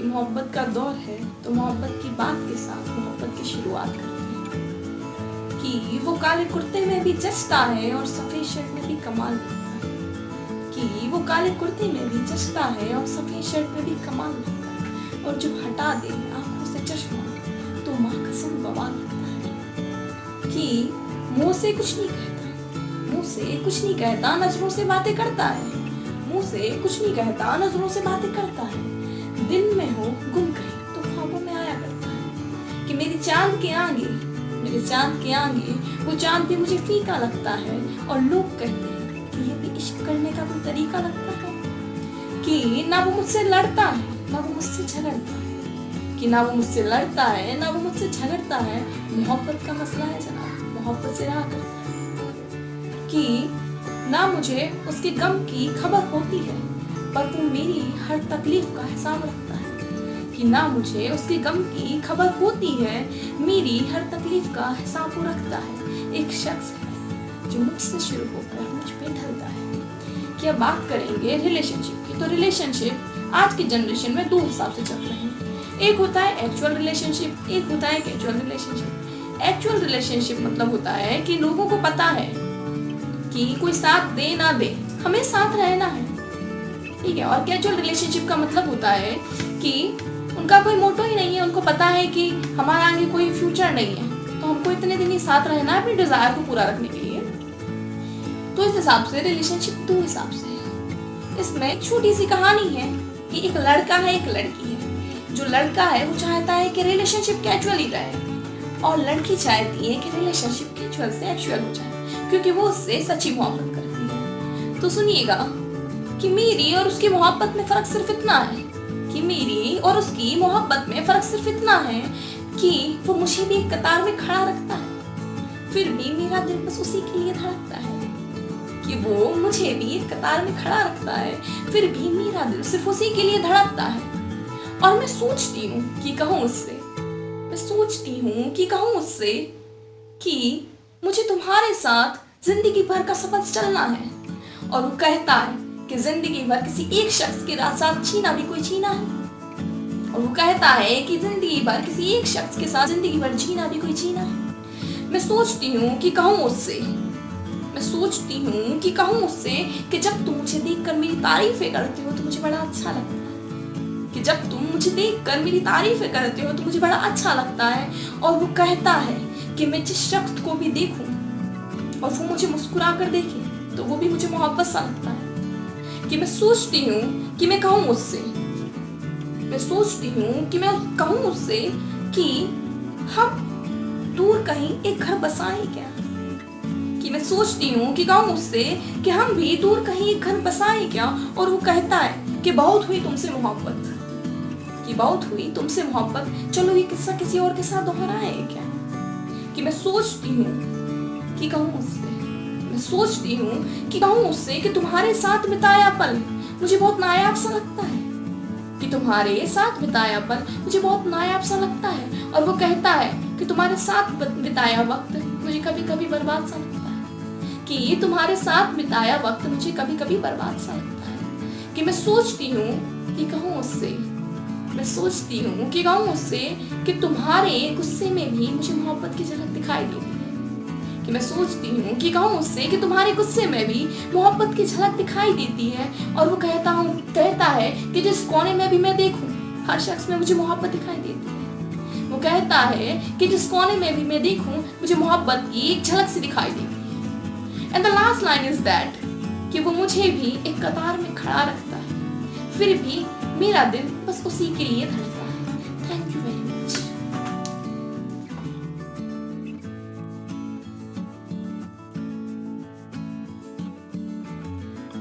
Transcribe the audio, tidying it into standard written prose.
कि मोहब्बत का दौर है तो मोहब्बत की बात के साथ मोहब्बत की शुरुआत करते हैं कि वो काले कुर्ते में भी जचता है और सफेद शर्ट में भी कमाल लगता है, कि वो काले कुर्ते में भी जचता है और सफेद शर्ट में भी कमाल लगता है, और जब हटा दे आंखों से चश्मा तो माँ कसम बवाल लगता है, कि मुंह से कुछ नहीं कहता, मुंह से कुछ नहीं कहता, नजरों से बातें करता है, मुंह से कुछ नहीं कहता, नजरों से बातें करता है, दिन में हो गुम कहीं तो ख्वाबों में आया करता है, कि मेरे चांद के आगे, मेरे चांद के आगे वो चांद भी मुझे फीका लगता है, और लोग कहते हैं कि ये भी इश्क करने का कोई तरीका लगता है, कि ना वो मुझसे लड़ता है ना वो मुझसे झगड़ता है, कि ना वो मुझसे लड़ता है ना वो मुझसे झगड़ता है, मोहब्बत का मसला है जनाब, मोहब्बत से रहा करता है, कि ना मुझे उसके गम की खबर होती है पर वो मेरी हर तकलीफ का हिसाब रखता है, कि ना मुझे उसके गम की खबर होती है, मेरी हर तकलीफ का हिसाब वो रखता है। एक शख्स है जो मुझसे शुरू होकर मुझ पे ढलता है। कि अब बात करेंगे रिलेशनशिप की, तो रिलेशनशिप आज की जनरेशन में दो हिसाब से चल रहे हैं। एक होता है एक्चुअल रिलेशनशिप, एक होता है कैजुअल रिलेशनशिप। एक्चुअल रिलेशनशिप मतलब होता है कि लोगों को पता है कि कोई साथ दे ना दे हमें साथ रहना है, ठीक है। और कैजुअल रिलेशनशिप का मतलब होता है कि उनका कोई मोटो ही नहीं है, उनको पता है कि हमारा आगे कोई फ्यूचर नहीं है, तो हमको इतने दिन ही साथ रहना है अपने डिजायर को पूरा रखने के लिए। तो इस हिसाब से रिलेशनशिप दो हिसाब से है। इसमें एक छोटी सी कहानी है कि एक लड़का है एक लड़की है। जो लड़का है वो चाहता है कि रिलेशनशिप कैजुअल ही रहे, और लड़की चाहती है कि रिलेशनशिप कैजुअल से एक्चुअल हो जाए, क्योंकि वो उससे सच्ची मोहब्बत करती है। तो सुनिएगा कि मेरी और उसकी मोहब्बत में फर्क सिर्फ इतना है, कि मेरी और उसकी मोहब्बत में फर्क सिर्फ इतना है कि वो मुझे भी एक कतार में खड़ा रखता है, फिर भी मेरा दिल बस उसी के लिए धड़कता है। कि वो मुझे भी एक कतार में खड़ा रखता है, फिर भी मेरा दिल सिर्फ उसी के लिए धड़कता है। और मैं सोचती हूँ कि कहूँ उससे, मैं सोचती हूँ कि कहूँ उससे कि मुझे तुम्हारे साथ जिंदगी भर का सफर चलना है। और वो कहता है कि जिंदगी भर किसी एक शख्स के साथ जीना भी कोई जीना है। और वो कहता है कि जिंदगी भर किसी एक शख्स के साथ जिंदगी भर जीना भी कोई जीना है। मैं सोचती हूँ कि कहूँ उससे, मैं सोचती हूँ कि कहूँ उससे कि जब तुम मुझे देखकर मेरी तारीफें करते हो तो मुझे बड़ा अच्छा लगता है, कि जब तुम मुझे देखकर मेरी तारीफें करते हो तो मुझे बड़ा अच्छा लगता है। और वो कहता है कि मैं जिस शख्स को भी देखूं और वो मुझे मुस्कुरा कर देखे तो वो भी मुझे मोहब्बत सा लगता है। कि मैं सोचती हूँ कि मैं कहूँ उससे, मैं सोचती हूँ कि मैं कहूँ उससे कि हम दूर कहीं एक घर बसाएं क्या। कि मैं सोचती हूँ कि कहूँ उससे कि हम भी दूर कहीं एक घर बसाएं क्या। और वो कहता है कि बहुत हुई तुमसे मोहब्बत, कि बहुत हुई तुमसे मोहब्बत, चलो ये किस्सा किसी और के साथ दोहराएं क्या। कि मैं सोचती हूँ कि कहूँ उससे, मैं सोचती हूँ कि कहूँ उससे कि तुम्हारे साथ बिताया पल मुझे बहुत नायाब सा लगता है, कि तुम्हारे साथ बिताया पल मुझे बहुत नायाब सा लगता है। और वो कहता है कि तुम्हारे साथ बिताया वक्त मुझे कभी कभी बर्बाद सा लगता है, कि तुम्हारे साथ बिताया वक्त मुझे कभी कभी बर्बाद सा लगता है। कि मैं सोचती हूँ कि कहूँ उससे, मैं सोचती हूँ कि कहूँ उससे कि तुम्हारे गुस्से में भी मुझे मोहब्बत की झलक दिखाई देती है। कि मैं सोचती हूँ कि कहूँ उससे कि तुम्हारे गुस्से में भी मोहब्बत की झलक दिखाई देती है। और वो कहता है कि जिस कोने में भी मैं देखूं हर शख्स में मुझे मोहब्बत दिखाई देती है। वो कहता है कि जिस कोने में भी मैं देखूं मुझे मोहब्बत की एक झलक सी दिखाई देती है। And the last line is that कि वो मुझे भी एक कतार में खड़ा रखता है, फिर भी मेरा दिल बस उसी के लिए धड़कता है।